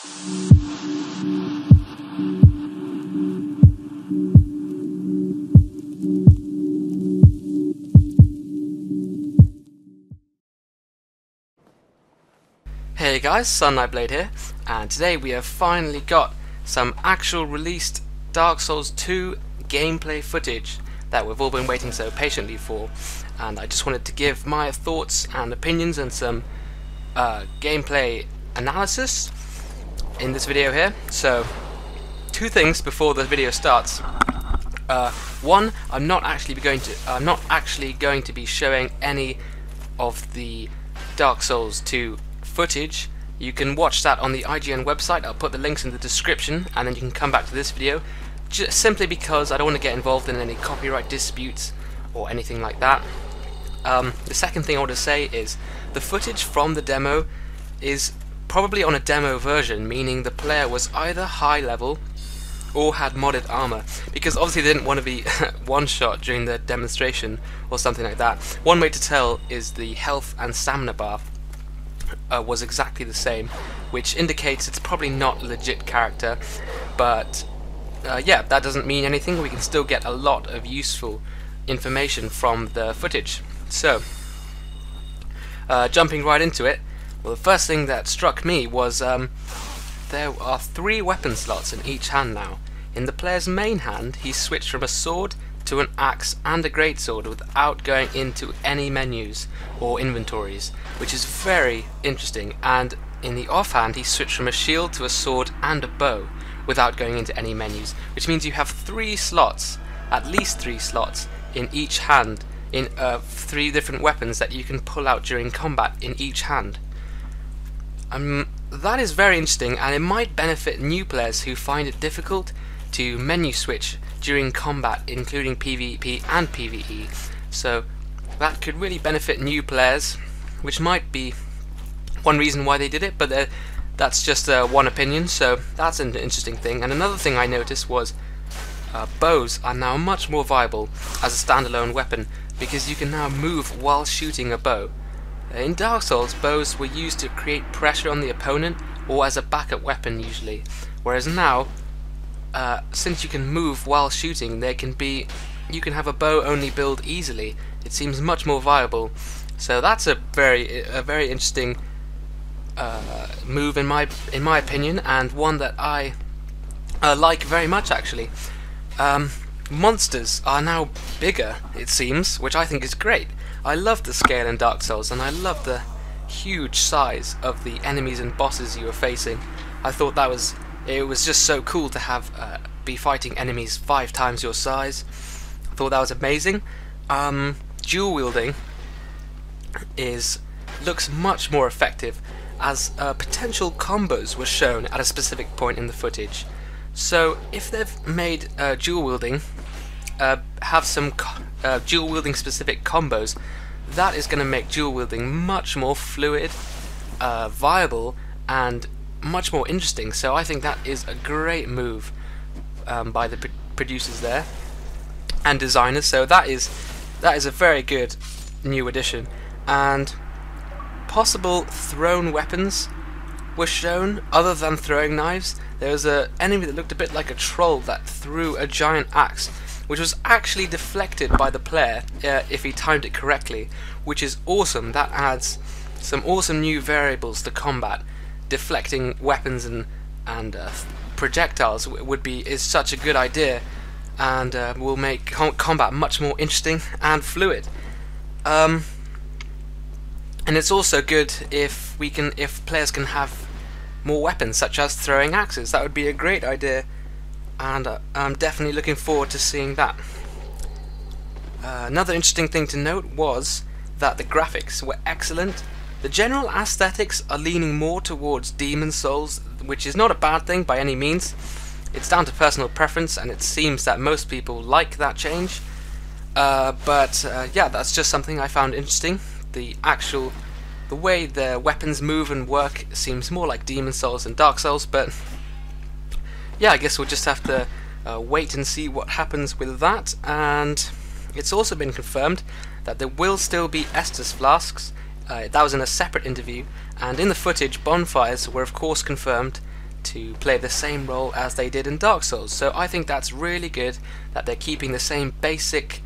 Hey guys, SunlightBlade here, and today we have finally got some actual released Dark Souls 2 gameplay footage that we've all been waiting so patiently for, and I just wanted to give my thoughts and opinions and some gameplay analysis in this video here. So, two things before the video starts. One, I'm not actually going to be showing any of the Dark Souls 2 footage. You can watch that on the IGN website. I'll put the links in the description, and then you can come back to this video, just simply because I don't want to get involved in any copyright disputes or anything like that. The second thing I want to say is the footage from the demo is probably on a demo version, meaning the player was either high level or had modded armor, because obviously they didn't want to be one-shot during the demonstration or something like that. One way to tell is the health and stamina bar was exactly the same, which indicates it's probably not a legit character, but yeah, that doesn't mean anything. We can still get a lot of useful information from the footage. So, jumping right into it, well, the first thing that struck me was there are 3 weapon slots in each hand now. In the player's main hand, he switched from a sword to an axe and a greatsword without going into any menus or inventories, which is very interesting. And in the offhand, he switched from a shield to a sword and a bow without going into any menus, which means you have 3 slots, at least 3 slots in each hand, in 3 different weapons that you can pull out during combat in each hand. That is very interesting, and it might benefit new players who find it difficult to menu switch during combat, including PvP and PvE. So that could really benefit new players, which might be one reason why they did it, but that's just one opinion, so that's an interesting thing. And another thing I noticed was bows are now much more viable as a standalone weapon, because you can now move while shooting a bow. In Dark Souls, bows were used to create pressure on the opponent or as a backup weapon usually, whereas now, since you can move while shooting, you can have a bow only build easily. It seems much more viable. So that's a very interesting move in my opinion, and one that I like very much actually. Monsters are now bigger, it seems, which I think is great. I love the scale in Dark Souls, and I love the huge size of the enemies and bosses you were facing. I thought it was just so cool to have be fighting enemies 5 times your size. I thought that was amazing. Dual wielding looks much more effective, as potential combos were shown at a specific point in the footage. So if they've made dual wielding have some dual wielding specific combos, that is going to make dual wielding much more fluid, viable, and much more interesting. So I think that is a great move by the producers there and designers. So that is a very good new addition. And possible thrown weapons were shown other than throwing knives. There was an enemy that looked a bit like a troll that threw a giant axe, which was actually deflected by the player if he timed it correctly, which is awesome. That adds some awesome new variables to combat. Deflecting weapons and projectiles is such a good idea, and will make combat much more interesting and fluid. And it's also good if players can have more weapons, such as throwing axes. That would be a great idea, and I'm definitely looking forward to seeing that. Another interesting thing to note was that the graphics were excellent. The general aesthetics are leaning more towards Demon Souls, which is not a bad thing by any means. It's down to personal preference, and it seems that most people like that change. But yeah, that's just something I found interesting. The way the weapons move and work seems more like Demon Souls than Dark Souls, but yeah, I guess we'll just have to wait and see what happens with that. And it's also been confirmed that there will still be Estus flasks. That was in a separate interview, and in the footage, bonfires were of course confirmed to play the same role as they did in Dark Souls. So I think that's really good that they're keeping the same basic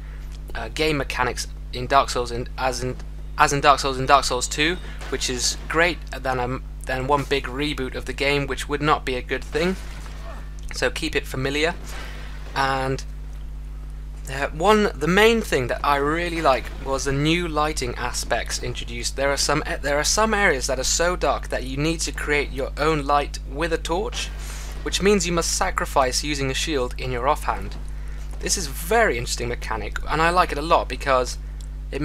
game mechanics in Dark Souls as in Dark Souls and Dark Souls 2, which is great than one big reboot of the game, which would not be a good thing. So keep it familiar. And the main thing that I really like was the new lighting aspects introduced. There are some areas that are so dark that you need to create your own light with a torch, which means you must sacrifice using a shield in your offhand. This is a very interesting mechanic, and I like it a lot because it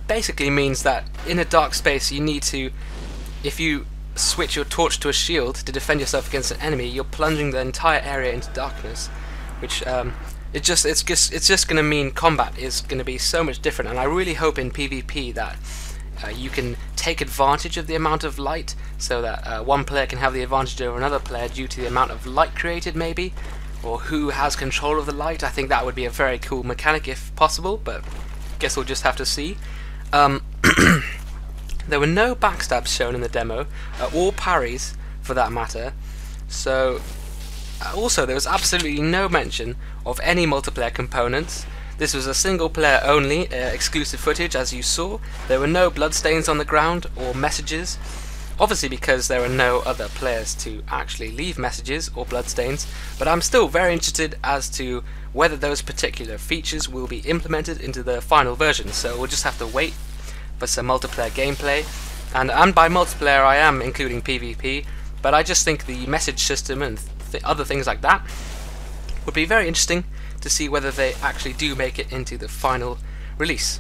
basically means that in a dark space you need to, if you switch your torch to a shield to defend yourself against an enemy, you're plunging the entire area into darkness, which it's just going to mean combat is going to be so much different. And I really hope in PvP that you can take advantage of the amount of light, so that one player can have the advantage over another player due to the amount of light created, maybe, or who has control of the light. I think that would be a very cool mechanic if possible, but guess we'll just have to see. There were no backstabs shown in the demo, or parries for that matter. So also there was absolutely no mention of any multiplayer components. This was a single player only exclusive footage, as you saw. There were no bloodstains on the ground or messages, obviously because there are no other players to actually leave messages or bloodstains, but I'm still very interested as to whether those particular features will be implemented into the final version. So we'll just have to wait for some multiplayer gameplay, and by multiplayer I am including PvP, but I just think the message system and other things like that would be very interesting to see whether they actually do make it into the final release.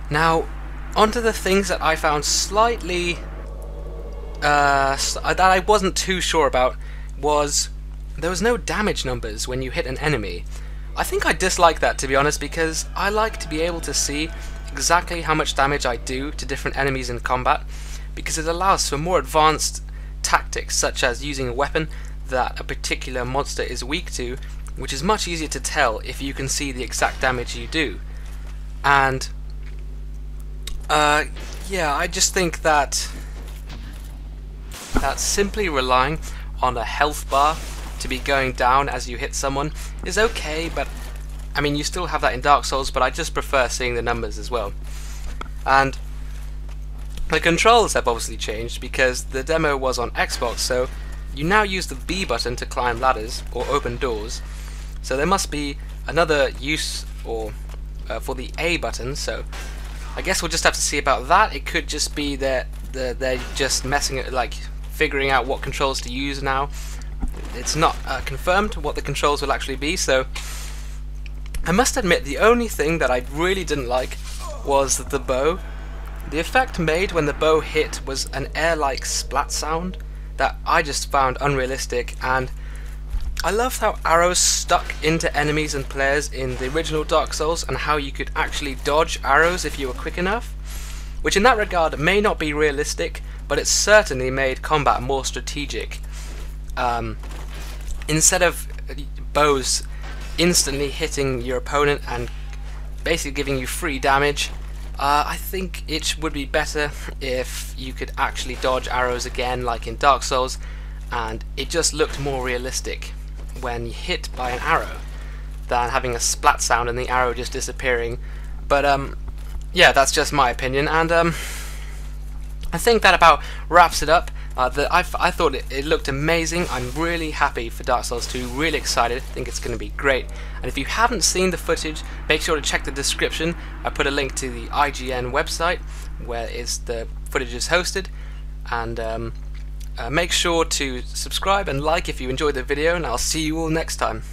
Now, onto the things that I found slightly that I wasn't too sure about, was there was no damage numbers when you hit an enemy. I think I dislike that, to be honest, because I like to be able to see exactly how much damage I do to different enemies in combat, because it allows for more advanced tactics, such as using a weapon that a particular monster is weak to, which is much easier to tell if you can see the exact damage you do. And yeah, I just think that simply relying on a health bar to be going down as you hit someone is okay, but I mean, you still have that in Dark Souls, but I just prefer seeing the numbers as well. And the controls have obviously changed because the demo was on Xbox, so you now use the B button to climb ladders or open doors. So there must be another use or for the A button, so I guess we'll just have to see about that. It could just be that they're just messing it, like figuring out what controls to use now. It's not confirmed what the controls will actually be, so I must admit the only thing that I really didn't like was the bow. The effect made when the bow hit was an air-like splat sound that I just found unrealistic, and I loved how arrows stuck into enemies and players in the original Dark Souls, and how you could actually dodge arrows if you were quick enough, which in that regard may not be realistic, but it certainly made combat more strategic. Instead of bows instantly hitting your opponent and basically giving you free damage, I think it would be better if you could actually dodge arrows again like in Dark Souls, and it just looked more realistic when you hit by an arrow than having a splat sound and the arrow just disappearing. But yeah, that's just my opinion, and I think that about wraps it up. I thought it looked amazing. I'm really happy for Dark Souls 2, really excited. I think it's going to be great. And if you haven't seen the footage, make sure to check the description. I put a link to the IGN website where the footage is hosted. And make sure to subscribe and like if you enjoyed the video, and I'll see you all next time.